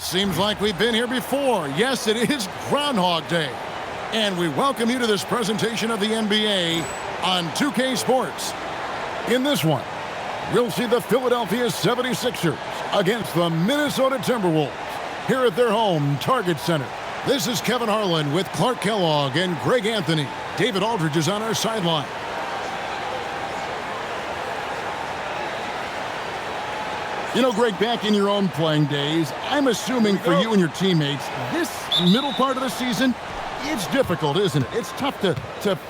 Seems like we've been here before. Yes, it is Groundhog Day. And we welcome you to this presentation of the NBA on 2K Sports. In this one, we'll see the Philadelphia 76ers against the Minnesota Timberwolves here at their home Target Center. This is Kevin Harlan with Clark Kellogg and Greg Anthony. David Aldridge is on our sideline. You know, Greg, back in your own playing days, I'm assuming for you and your teammates, this middle part of the season, it's difficult, isn't it? It's tough to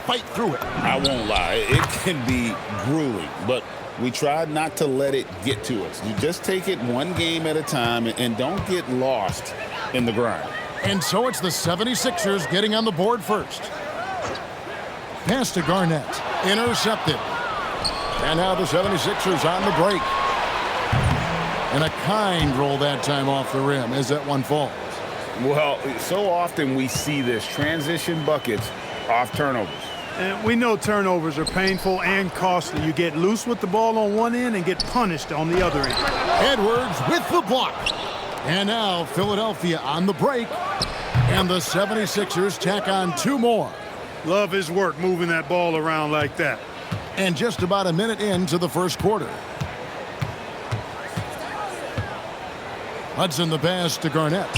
fight through it. I won't lie. It can be grueling, but we try not to let it get to us. You just take it one game at a time and don't get lost in the grind. And so it's the 76ers getting on the board first. Pass to Garnett. Intercepted. And now the 76ers on the break. And a kind roll that time off the rim as that one falls. Well, so often we see this transition buckets off turnovers. And we know turnovers are painful and costly. You get loose with the ball on one end and get punished on the other end. Edwards with the block. And now Philadelphia on the break. And the 76ers tack on two more. Love his work moving that ball around like that. And just about a minute into the first quarter. Hudson the pass to Garnett.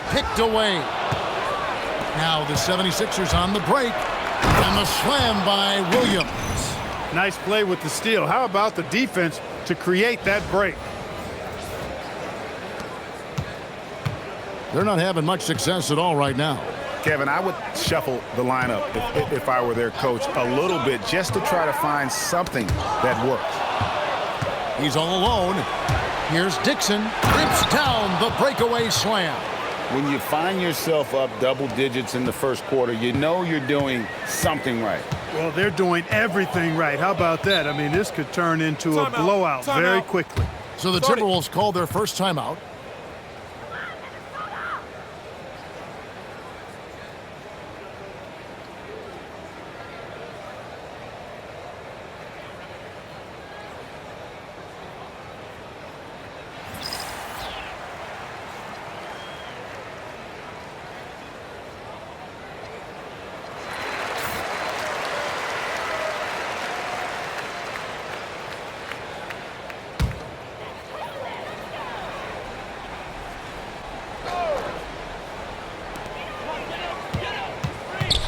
Picked away. Now the 76ers on the break. And the slam by Williams. Nice play with the steal. How about the defense to create that break? They're not having much success at all right now. Kevin, I would shuffle the lineup if I were their coach a little bit just to try to find something that works. He's all alone. Here's Dixon. Rips down the breakaway slam. When you find yourself up double digits in the first quarter, you know you're doing something right. Well, they're doing everything right. How about that? I mean, this could turn into a blowout very quickly. So the Timberwolves called their first timeout.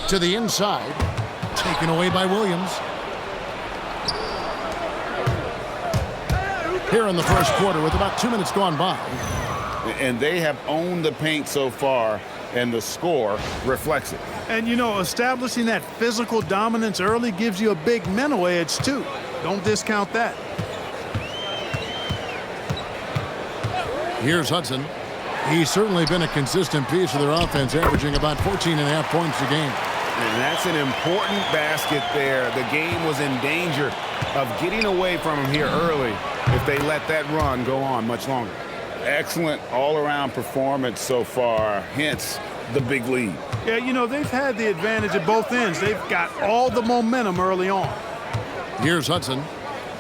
To the inside, taken away by Williams. Here in the first quarter with about 2 minutes gone by. And they have owned the paint so far, and the score reflects it. And, you know, establishing that physical dominance early gives you a big mental edge, too. Don't discount that. Here's Hudson. He's certainly been a consistent piece of their offense, averaging about 14.5 points a game. And that's an important basket there. The game was in danger of getting away from him here early if they let that run go on much longer. Excellent all-around performance so far, hence the big lead. Yeah, you know, they've had the advantage at both ends. They've got all the momentum early on. Here's Hudson.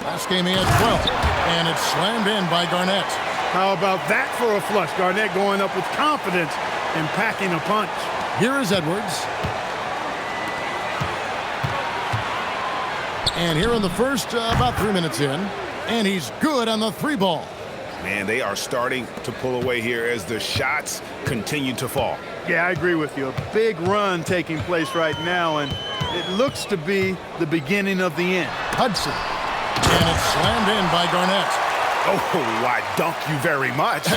Last game he had 12, and it's slammed in by Garnett. How about that for a flush? Garnett going up with confidence and packing a punch. Here is Edwards. And here in the first, about 3 minutes in, and he's good on the three ball. Man, they are starting to pull away here as the shots continue to fall. Yeah, I agree with you. A big run taking place right now, and it looks to be the beginning of the end. Hudson. And it's slammed in by Garnett. Oh, I dunk you very much.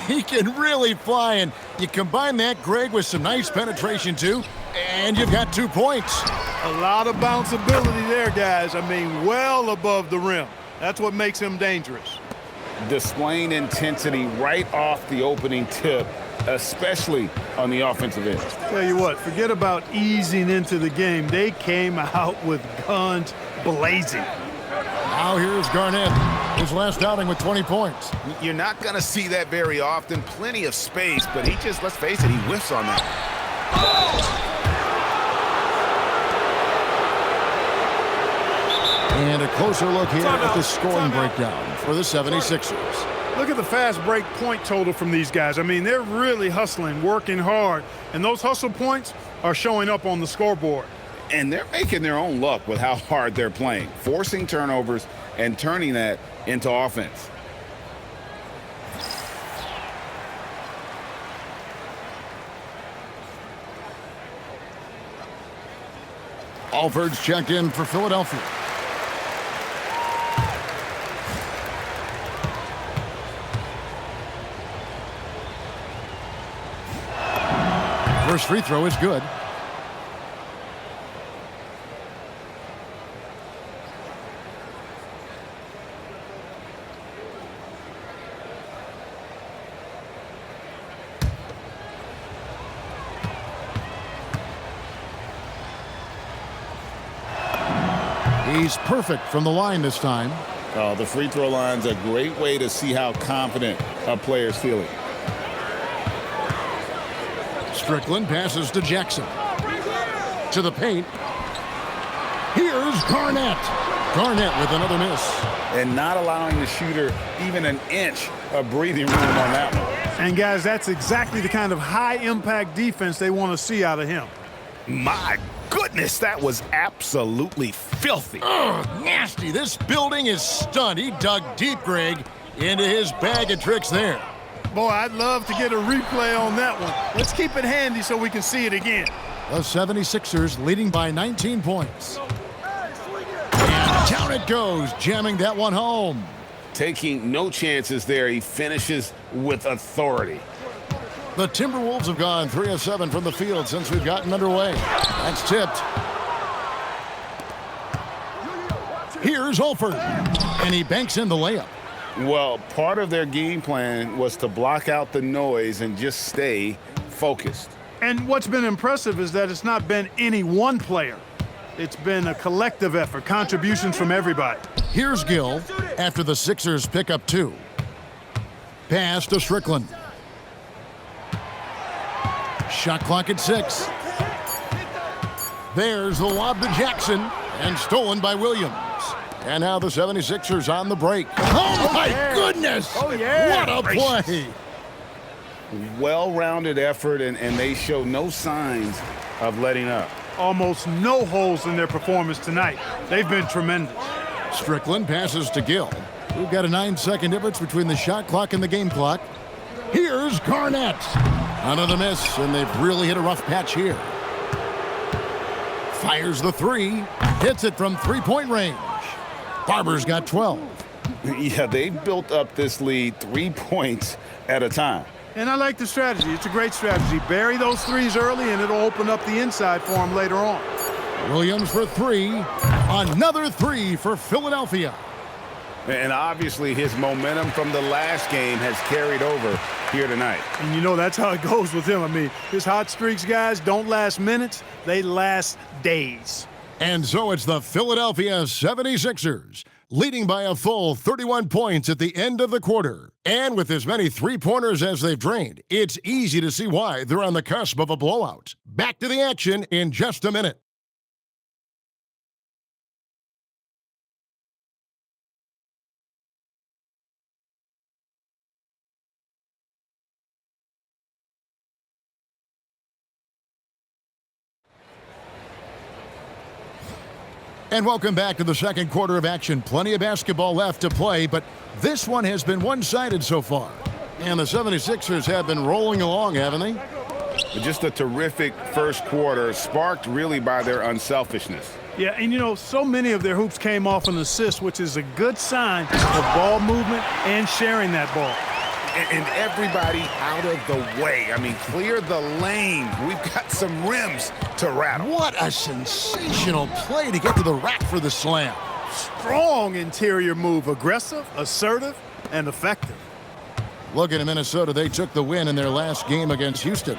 he can really fly, and you combine that, Greg, with some nice penetration, too, and you've got 2 points. A lot of bounceability there, guys. I mean, well above the rim. That's what makes him dangerous. Displaying intensity right off the opening tip, especially on the offensive end. Tell you what, forget about easing into the game. They came out with guns blazing. Now here's Garnett, his last outing with 20 points. You're not going to see that very often. Plenty of space, but he just, let's face it, he whiffs on that. And a closer look here at the scoring breakdown for the 76ers. Look at the fast break point total from these guys. I mean, they're really hustling, working hard, and those hustle points are showing up on the scoreboard. And they're making their own luck with how hard they're playing, forcing turnovers and turning that into offense. Alford's checked in for Philadelphia. First free throw is good. He's perfect from the line this time. The free throw line's a great way to see how confident a player's feeling. Strickland passes to Jackson. To the paint. Here's Garnett. Garnett with another miss. And not allowing the shooter even an inch of breathing room on that one. And, guys, that's exactly the kind of high-impact defense they want to see out of him. My goodness, that was absolutely filthy. Ugh, nasty. This building is stunned. He dug deep, Greg, into his bag of tricks there. Boy, I'd love to get a replay on that one. Let's keep it handy so we can see it again. The 76ers leading by 19 points. And down it goes, jamming that one home. Taking no chances there. He finishes with authority. The Timberwolves have gone 3 of 7 from the field since we've gotten underway. That's tipped. Here's Alford, and he banks in the layup. Well, part of their game plan was to block out the noise and just stay focused. And what's been impressive is that it's not been any one player. It's been a collective effort, contributions from everybody. Here's Gill after the Sixers pick up 2. Pass to Strickland. Shot clock at 6. There's the lob to Jackson, and stolen by Williams. And now the 76ers on the break. Oh, my goodness! Oh, yeah! What a play! Well-rounded effort, and they show no signs of letting up. Almost no holes in their performance tonight. They've been tremendous. Strickland passes to Gill. We've got a 9-second difference between the shot clock and the game clock. Here's Garnett. Another miss, and they've really hit a rough patch here. Fires the 3. Hits it from three-point range. Barber's got 12. Yeah, they built up this lead 3 points at a time. And I like the strategy. It's a great strategy. Bury those threes early, and it'll open up the inside for them later on. Williams for 3. Another 3 for Philadelphia. And obviously his momentum from the last game has carried over here tonight. And you know that's how it goes with him. I mean, his hot streaks, guys, don't last minutes. They last days. And so it's the Philadelphia 76ers, leading by a full 31 points at the end of the quarter. And with as many three-pointers as they've drained, it's easy to see why they're on the cusp of a blowout. Back to the action in just a minute. And welcome back to the second quarter of action. Plenty of basketball left to play, but this one has been one-sided so far. And the 76ers have been rolling along, haven't they? Just a terrific first quarter, sparked really by their unselfishness. Yeah, and you know, so many of their hoops came off an assist, which is a good sign of ball movement and sharing that ball. And everybody out of the way. I mean, clear the lane. We've got some rims to rattle. What a sensational play to get to the rack for the slam. Strong interior move, aggressive, assertive, and effective. Looking at Minnesota, they took the win in their last game against Houston.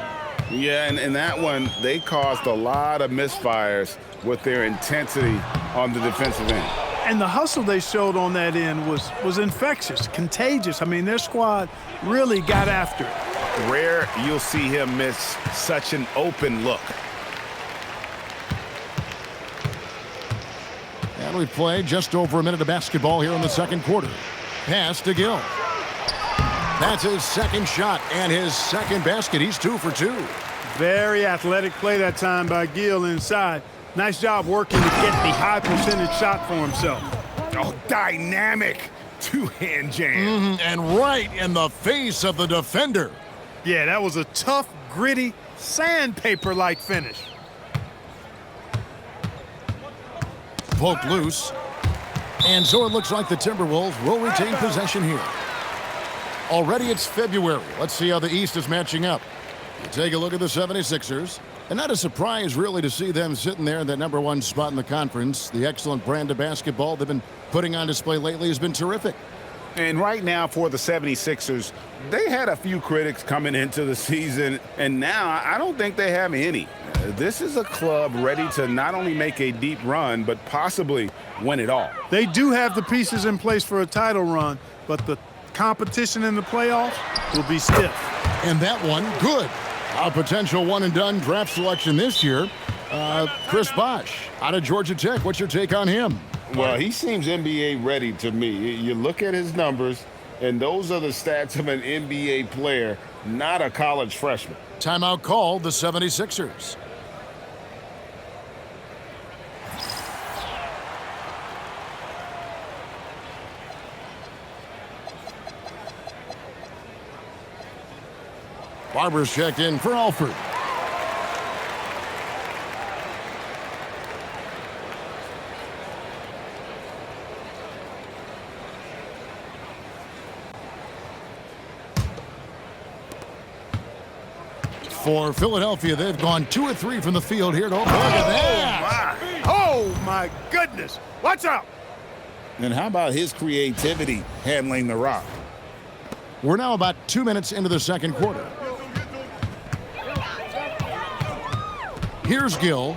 Yeah, and in that one, they caused a lot of misfires with their intensity on the defensive end. And the hustle they showed on that end was infectious, contagious. I mean, their squad really got after it. Rare you'll see him miss such an open look. And we've played just over a minute of basketball here in the second quarter. Pass to Gill. That's his second shot and his second basket. He's 2 for 2. Very athletic play that time by Gill inside. Nice job working to get the high percentage shot for himself. Oh, dynamic two-hand jam. And right in the face of the defender. Yeah, that was a tough, gritty, sandpaper-like finish. Poked loose. And so it looks like the Timberwolves will retain possession here. Already it's February. Let's see how the East is matching up. You take a look at the 76ers. And not a surprise, really, to see them sitting there in that #1 spot in the conference. The excellent brand of basketball they've been putting on display lately has been terrific. And right now for the 76ers, they had a few critics coming into the season, and now I don't think they have any. This is a club ready to not only make a deep run, but possibly win it all. They do have the pieces in place for a title run, but the competition in the playoffs will be stiff. And that one, good. A potential one-and-done draft selection this year, Chris Bosh out of Georgia Tech. What's your take on him? Well, he seems NBA ready to me. You look at his numbers, and those are the stats of an NBA player, not a college freshman. Timeout called the 76ers. Barber's checked in for Alford. For Philadelphia, they've gone 2 of 3 from the field here. Look at that. Oh, my goodness. Watch out. And how about his creativity handling the rock? We're now about 2 minutes into the second quarter. Here's Gill,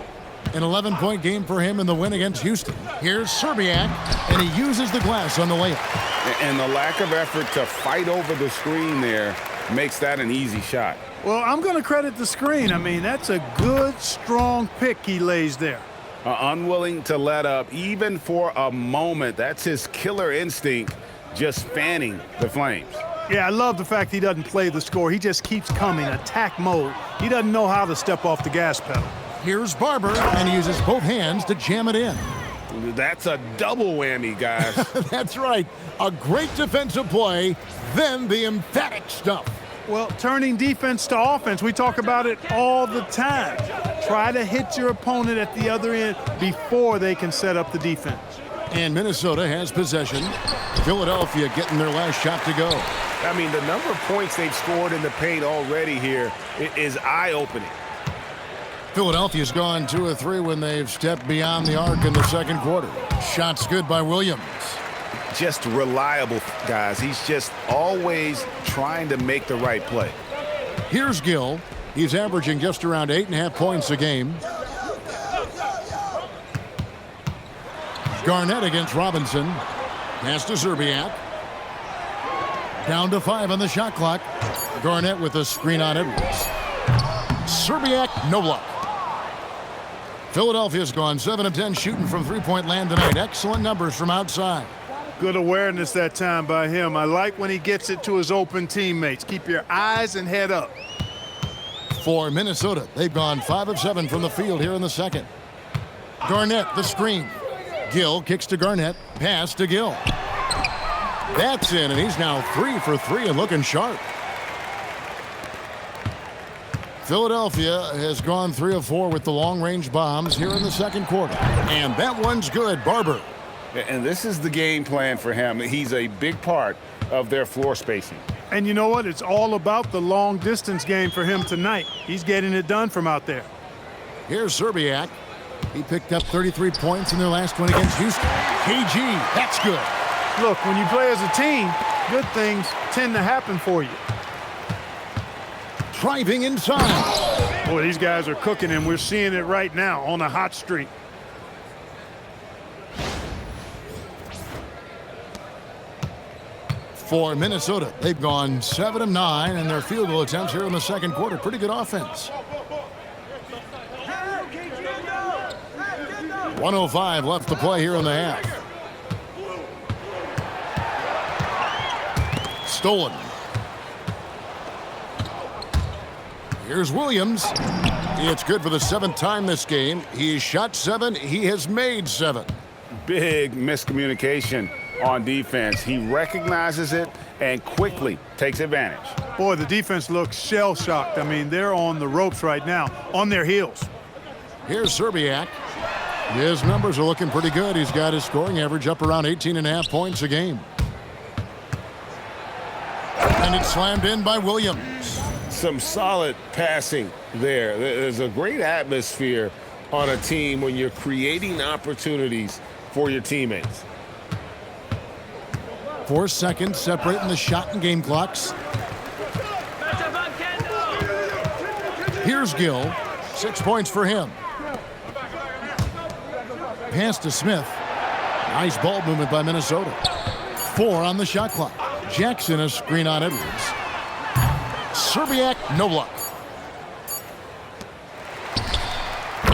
an 11-point game for him in the win against Houston. Here's Serbiak, and he uses the glass on the layup. And the lack of effort to fight over the screen there makes that an easy shot. Well, I'm going to credit the screen. I mean, that's a good, strong pick he lays there. Unwilling to let up, even for a moment. That's his killer instinct, just fanning the flames. Yeah, I love the fact he doesn't play the score. He just keeps coming, attack mode. He doesn't know how to step off the gas pedal. Here's Barber, and he uses both hands to jam it in. That's a double whammy, guys. That's right. A great defensive play, then the emphatic stuff. Well, turning defense to offense, we talk about it all the time. Try to hit your opponent at the other end before they can set up the defense. And Minnesota has possession. Philadelphia getting their last shot to go. I mean, the number of points they've scored in the paint already here is eye-opening. Philadelphia's gone 2 of 3 when they've stepped beyond the arc in the second quarter. Shots good by Williams. Just reliable, guys. He's just always trying to make the right play. Here's Gill. He's averaging just around 8.5 points a game. Garnett against Robinson. Pass to Serbiak. Down to 5 on the shot clock. Garnett with a screen on Edwards. Serbiak, no luck. Philadelphia's gone 7 of 10 shooting from three-point land tonight. Excellent numbers from outside. Good awareness that time by him. I like when he gets it to his open teammates. Keep your eyes and head up. For Minnesota, they've gone 5 of 7 from the field here in the second. Garnett, the screen. Gill kicks to Garnett. Pass to Gill. That's in, and he's now 3 for 3 and looking sharp. Philadelphia has gone 3 of 4 with the long-range bombs here in the second quarter. And that one's good. Barber. And this is the game plan for him. He's a big part of their floor spacing. And you know what? It's all about the long-distance game for him tonight. He's getting it done from out there. Here's Serbiak. He picked up 33 points in their last one against Houston. KG, that's good. Look, when you play as a team, good things tend to happen for you. Driving inside. Boy, these guys are cooking, and we're seeing it right now on a hot streak. For Minnesota, they've gone 7 of 9 in their field goal attempts here in the second quarter. Pretty good offense. 1:05 left to play here in the half. Stolen. Here's Williams. It's good for the 7th time this game. He shot 7. He has made 7. Big miscommunication on defense. He recognizes it and quickly takes advantage. Boy, the defense looks shell-shocked. I mean, they're on the ropes right now, on their heels. Here's Serbiak. His numbers are looking pretty good. He's got his scoring average up around 18.5 points a game. And it's slammed in by Williams. Some solid passing there. There's a great atmosphere on a team when you're creating opportunities for your teammates. 4 seconds separating the shot and game clocks. Here's Gill. 6 points for him. Pass to Smith. Nice ball movement by Minnesota. 4 on the shot clock. Jackson a screen on Edwards. Serbiak, no luck.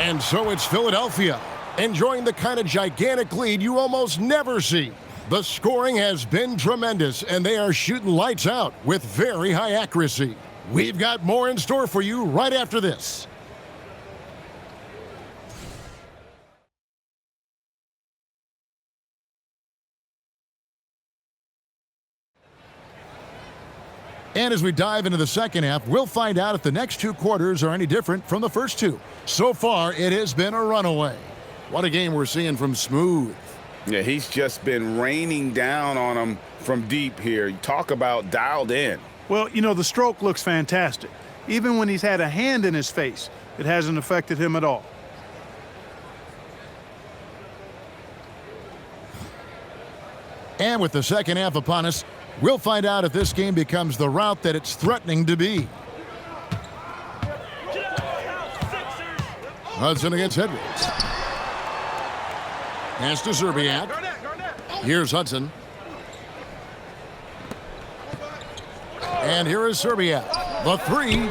And so it's Philadelphia, enjoying the kind of gigantic lead you almost never see. The scoring has been tremendous, and they are shooting lights out with very high accuracy. We've got more in store for you right after this. And as we dive into the second half, we'll find out if the next 2 quarters are any different from the first 2. So far, it has been a runaway. What a game we're seeing from Smooth. Yeah, he's just been raining down on him from deep here. You talk about dialed in. Well, you know, the stroke looks fantastic. Even when he's had a hand in his face, it hasn't affected him at all. And with the second half upon us, we'll find out if this game becomes the route that it's threatening to be. Hudson against Edwards. Pass to Serbiak. Here's Hudson. And here is Serbiak. The 3.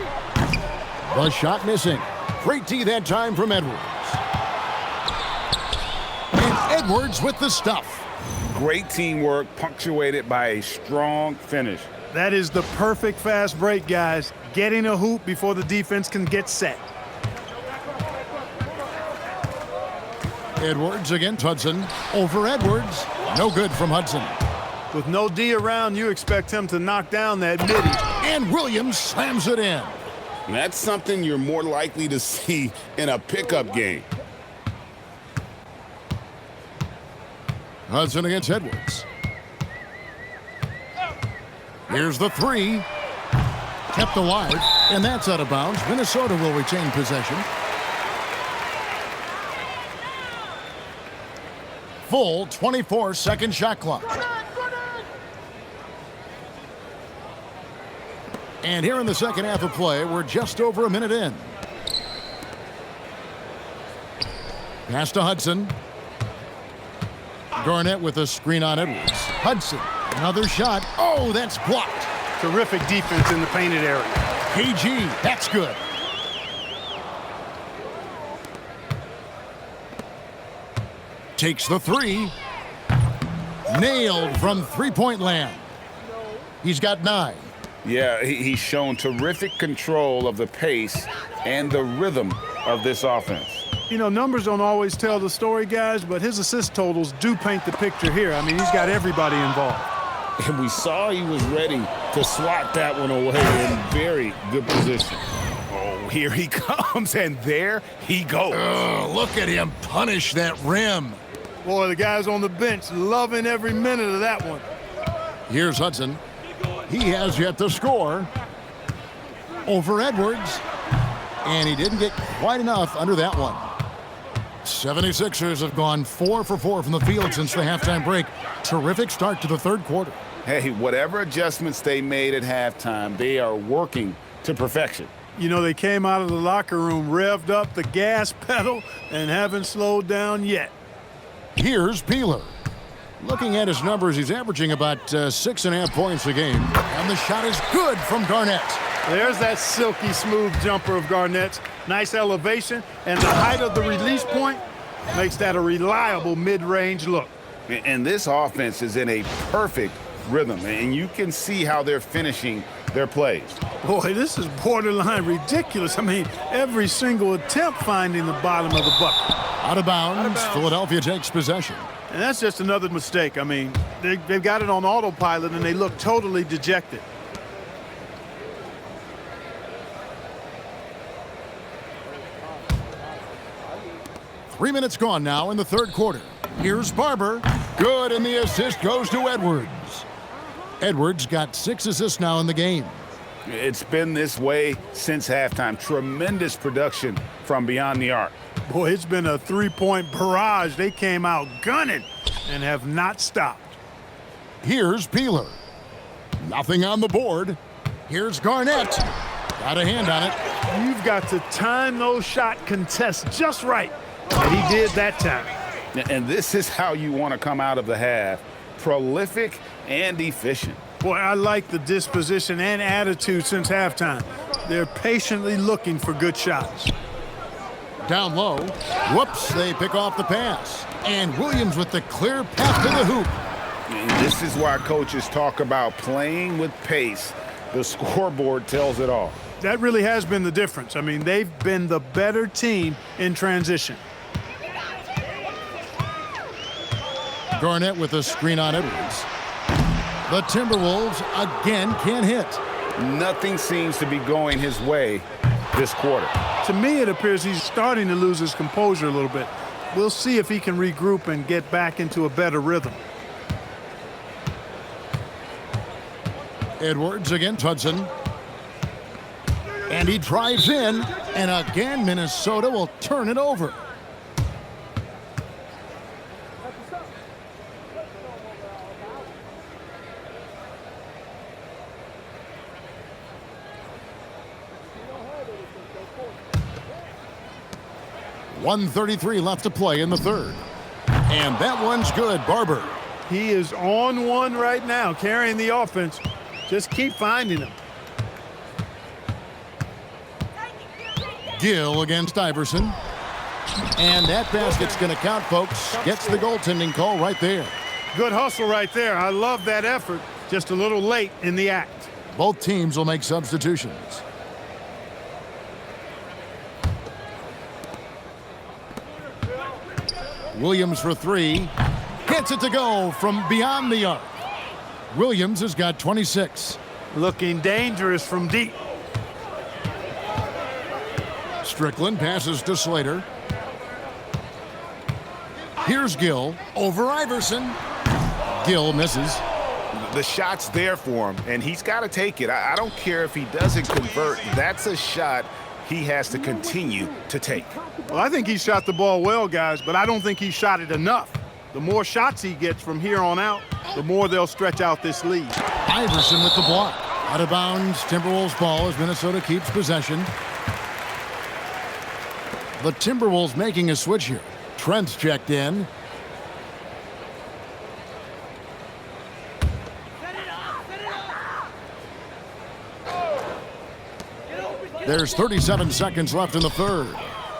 The shot missing. Great D that time from Edwards. And Edwards with the stuff. Great teamwork, punctuated by a strong finish. That is the perfect fast break, guys. Getting a hoop before the defense can get set. Edwards against Hudson. Over Edwards. No good from Hudson. With no D around, you expect him to knock down that midi. And Williams slams it in. That's something you're more likely to see in a pickup game. Hudson against Edwards. Here's the 3. Kept alive, and that's out of bounds. Minnesota will retain possession. Full 24-second shot clock. And here in the second half of play, we're just over a minute in. Pass to Hudson. Garnett with a screen on Edwards. Hudson, another shot. Oh, that's blocked. Terrific defense in the painted area. KG, that's good. Takes the 3. Nailed from three-point land. He's got 9. Yeah, he's shown terrific control of the pace and the rhythm of this offense. You know, numbers don't always tell the story, guys, but his assist totals do paint the picture here. I mean, he's got everybody involved. And we saw he was ready to swat that one away in very good position. Oh, here he comes, and there he goes. Look at him punish that rim. Boy, the guys on the bench loving every minute of that one. Here's Hudson. He has yet to score. Over Edwards. And he didn't get quite enough under that one. 76ers have gone 4 for 4 from the field since the halftime break. Terrific start to the third quarter. Hey, whatever adjustments they made at halftime, they are working to perfection. You know, they came out of the locker room, revved up the gas pedal, and haven't slowed down yet. Here's Peeler. Looking at his numbers, he's averaging about 6.5 points a game. And the shot is good from Garnett. There's that silky smooth jumper of Garnett's. Nice elevation, and the height of the release point makes that a reliable mid-range look. And this offense is in a perfect rhythm, and you can see how they're finishing their plays. Boy, this is borderline ridiculous. I mean, every single attempt finding the bottom of the bucket. Out of bounds. Philadelphia takes possession. And that's just another mistake. I mean, they've got it on autopilot, and they look totally dejected. Three minutes gone now in the third quarter. Here's Barber. Good, and the assist goes to Edwards. Edwards got 6 assists now in the game. It's been this way since halftime. Tremendous production from beyond the arc. Boy, it's been a three-point barrage. They came out gunning and have not stopped. Here's Peeler. Nothing on the board. Here's Garnett. Got a hand on it. You've got to time those shot contests just right. And he did that time. And this is how you want to come out of the half. Prolific and efficient. Boy, I like the disposition and attitude since halftime. They're patiently looking for good shots. Down low. Whoops, they pick off the pass. And Williams with the clear path to the hoop. And this is why coaches talk about playing with pace. The scoreboard tells it all. That really has been the difference. I mean, they've been the better team in transition. Garnett with a screen on Edwards. The Timberwolves again can't hit. Nothing seems to be going his way this quarter. To me, it appears he's starting to lose his composure a little bit. We'll see if he can regroup and get back into a better rhythm. Edwards against Hudson. And he drives in. And again, Minnesota will turn it over. .133 left to play in the third. And that one's good. Barber. He is on one right now, carrying the offense. Just keep finding him. Gill against Iverson. And that basket's going to count, folks. Gets the goaltending call right there. Good hustle right there. I love that effort. Just a little late in the act. Both teams will make substitutions. Williams for three. Gets it to go from beyond the arc. Williams has got 26. Looking dangerous from deep. Strickland passes to Slater. Here's Gill over Iverson. Gill misses. The shot's there for him, and he's got to take it. I don't care if he doesn't convert. That's a shot he has to continue to take. Well, I think he shot the ball well, guys, but I don't think he shot it enough. The more shots he gets from here on out, the more they'll stretch out this lead. Iverson with the block. Out of bounds, Timberwolves ball as Minnesota keeps possession. The Timberwolves making a switch here. Trent's checked in. There's 37 seconds left in the third.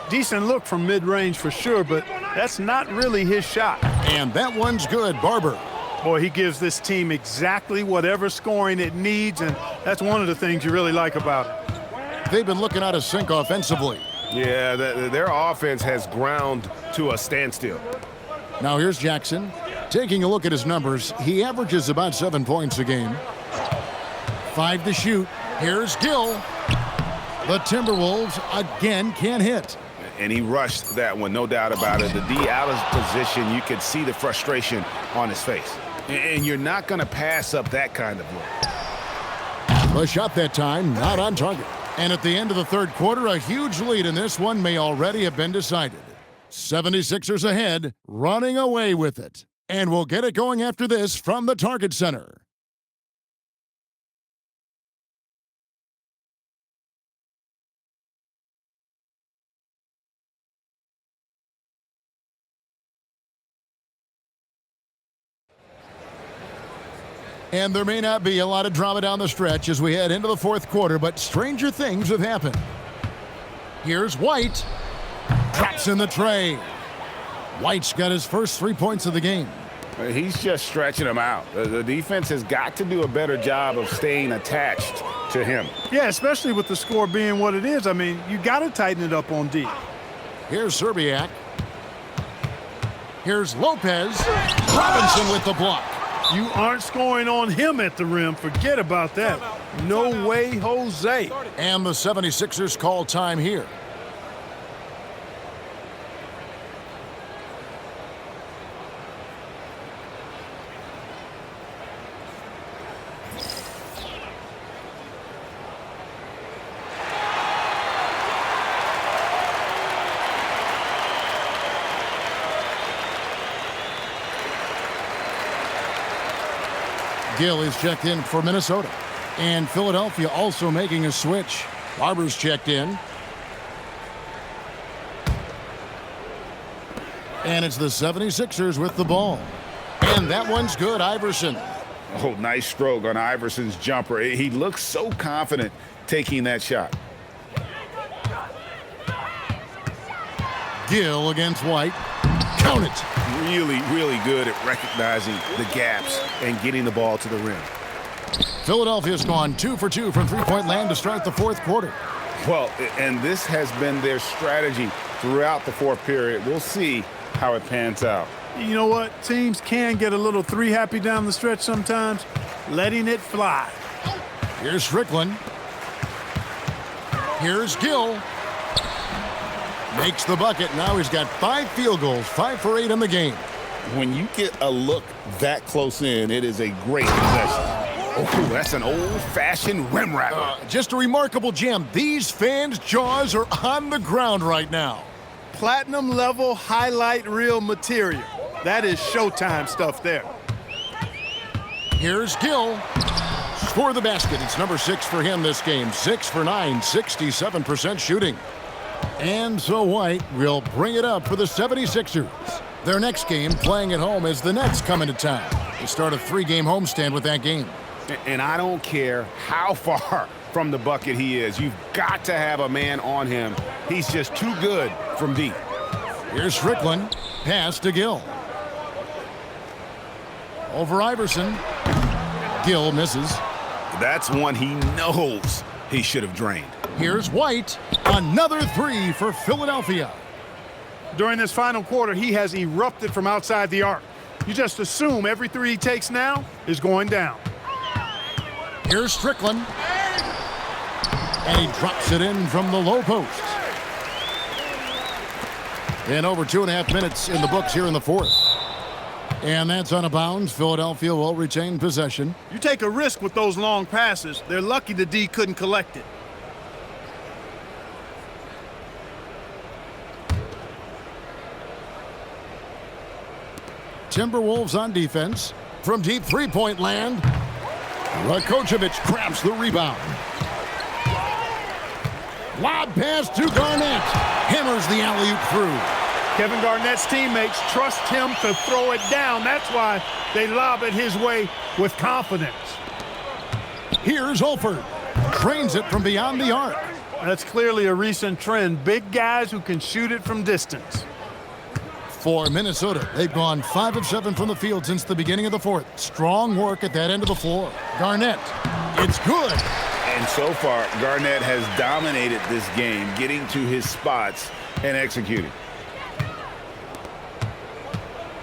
Decent look from mid-range for sure, but that's not really his shot. And that one's good. Barber. Boy, he gives this team exactly whatever scoring it needs, and that's one of the things you really like about it. They've been looking out of sync offensively. Yeah, their offense has ground to a standstill. Now here's Jackson. Taking a look at his numbers, he averages about 7 points a game. 5 to shoot. Here's Gill. The Timberwolves again can't hit. And he rushed that one, no doubt about it. The D out of position, you could see the frustration on his face. And you're not going to pass up that kind of look. The shot that time, not on target. And at the end of the third quarter, a huge lead in this one may already have been decided. 76ers ahead, running away with it. And we'll get it going after this from the Target Center. And there may not be a lot of drama down the stretch as we head into the fourth quarter, but stranger things have happened. Here's White. Drops in the tray. White's got his first 3 points of the game. He's just stretching him out. The defense has got to do a better job of staying attached to him. Yeah, especially with the score being what it is. I mean, you got to tighten it up on D. Here's Serbiak. Here's Lopez. Robinson with the block. You aren't scoring on him at the rim. Forget about that. No way, Jose. And the 76ers call time here. Gill is checked in for Minnesota. And Philadelphia also making a switch. Barber's checked in. And it's the 76ers with the ball. And that one's good, Iverson. Oh, nice stroke on Iverson's jumper. He looks so confident taking that shot. Gill against White. Count it. Really, really good at recognizing the gaps and getting the ball to the rim. Philadelphia's gone 2 for 2 from three-point land to start the fourth quarter. Well, and this has been their strategy throughout the fourth period. We'll see how it pans out. You know what? Teams can get a little three happy down the stretch sometimes. Letting it fly. Here's Strickland. Here's Gill. Makes the bucket. Now he's got 5 field goals, 5 for 8 in the game. When you get a look that close in, it is a great possession. Oh, that's an old-fashioned rim rapper. Just a remarkable jam. These fans' jaws are on the ground right now. Platinum level highlight reel material. That is Showtime stuff there. Here's Gill. For the basket. It's number 6 for him this game. 6 for 9, 67% shooting. And so White will bring it up for the 76ers. Their next game, playing at home, as the Nets come into town. They start a 3-game homestand with that game. And I don't care how far from the bucket he is. You've got to have a man on him. He's just too good from deep. Here's Strickland. Pass to Gill. Over Iverson. Gill misses. That's one he knows he should have drained. Here's White. Another 3 for Philadelphia. During this final quarter, he has erupted from outside the arc. You just assume every 3 he takes now is going down. Here's Strickland. And he drops it in from the low post. And over 2.5 minutes in the books here in the fourth. And that's out of bounds. Philadelphia will retain possession. You take a risk with those long passes. They're lucky the D couldn't collect it. Timberwolves on defense. From deep three-point land. Rakocevic grabs the rebound. Lob pass to Garnett. Hammers the alley-oop through. Kevin Garnett's teammates trust him to throw it down. That's why they lob it his way with confidence. Here's Olford. Drains it from beyond the arc. That's clearly a recent trend. Big guys who can shoot it from distance. For Minnesota, they've gone 5 of 7 from the field since the beginning of the fourth. Strong work at that end of the floor. Garnett. It's good. And so far, Garnett has dominated this game, getting to his spots and executing.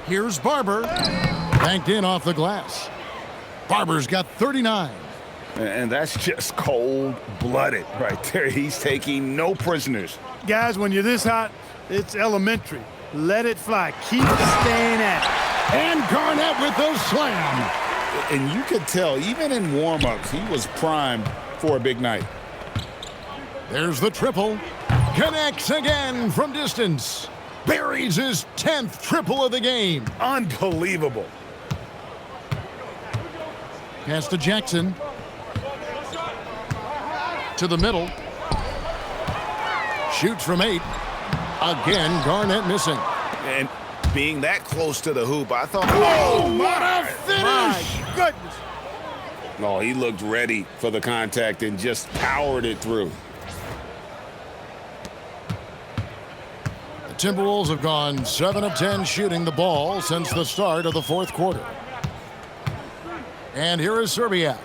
Here's Barber. Banked in off the glass. Barber's got 39. And that's just cold-blooded right there. He's taking no prisoners. Guys, when you're this hot, it's elementary. Let it fly. Keep staying at it. And Garnett with the slam. And you could tell, even in warm-ups, he was primed for a big night. There's the triple. Connects again from distance. Buries his 10th triple of the game. Unbelievable. Pass to Jackson. To the middle. Shoots from 8. Again, Garnett missing. And being that close to the hoop, I thought, oh, what a finish! My goodness. Oh, he looked ready for the contact and just powered it through. Timberwolves have gone 7 of 10 shooting the ball since the start of the fourth quarter. And here is Serbiak.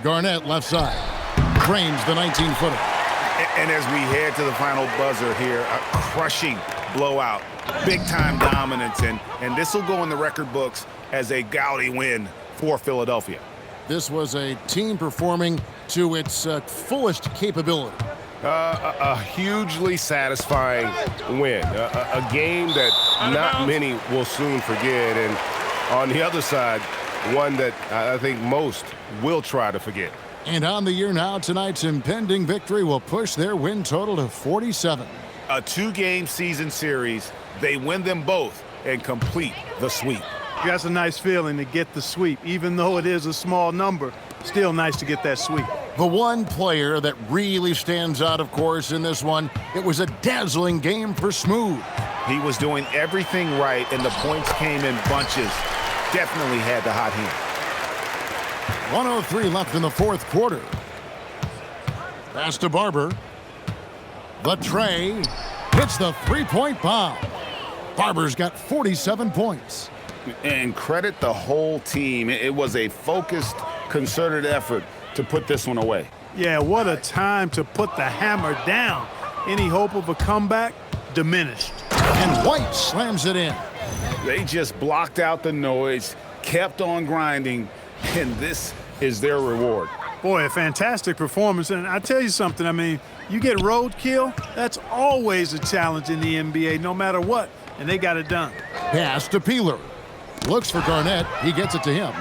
Garnett left side. Frames the 19-footer. And as we head to the final buzzer here, a crushing blowout, big-time dominance, and this will go in the record books as a gaudy win for Philadelphia. This was a team performing to its fullest capability. A hugely satisfying win. A game that not many will soon forget. And on the other side, one that I think most will try to forget. And on the year now, tonight's impending victory will push their win total to 47. A two-game season series, they win them both and complete the sweep. That's a nice feeling to get the sweep. Even though it is a small number, still nice to get that sweep. The one player that really stands out, of course, in this one, it was a dazzling game for Smooth. He was doing everything right, and the points came in bunches. Definitely had the hot hand. 1:03 left in the fourth quarter. Pass to Barber. The tray hits the three-point bomb. Barber's got 47 points. And credit the whole team. It was a focused, concerted effort to put this one away. Yeah, what a time to put the hammer down. Any hope of a comeback diminished. And White slams it in. They just blocked out the noise, kept on grinding, and this is their reward. Boy, a fantastic performance. And I tell you something, I mean, you get roadkill, that's always a challenge in the NBA, no matter what. And they got it done. Pass to Peeler. Looks for Garnett. He gets it to him.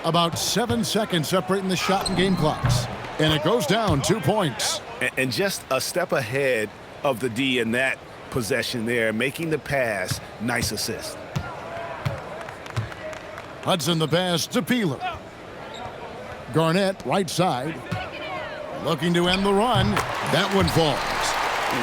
About 7 seconds separating the shot and game clocks. And it goes down 2 points. And just a step ahead of the D in that possession there, making the pass. Nice assist. Hudson the pass to Peeler. Garnett right side. Looking to end the run. That one falls.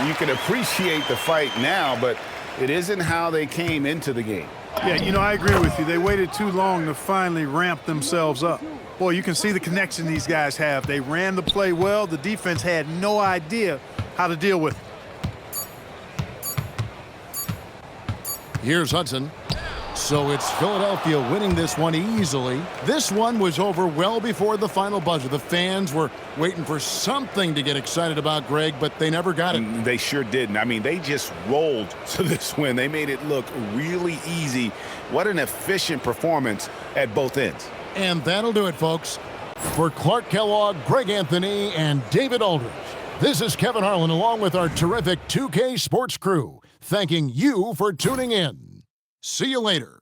You can appreciate the fight now, but it isn't how they came into the game. Yeah, you know, I agree with you. They waited too long to finally ramp themselves up. Boy, you can see the connection these guys have. They ran the play well. The defense had no idea how to deal with it. Here's Hudson. So it's Philadelphia winning this one easily. This one was over well before the final buzzer. The fans were waiting for something to get excited about, Greg, but they never got it. They sure didn't. I mean, they just rolled to this win. They made it look really easy. What an efficient performance at both ends. And that'll do it, folks. For Clark Kellogg, Greg Anthony, and David Aldridge, this is Kevin Harlan along with our terrific 2K Sports crew, thanking you for tuning in. See you later.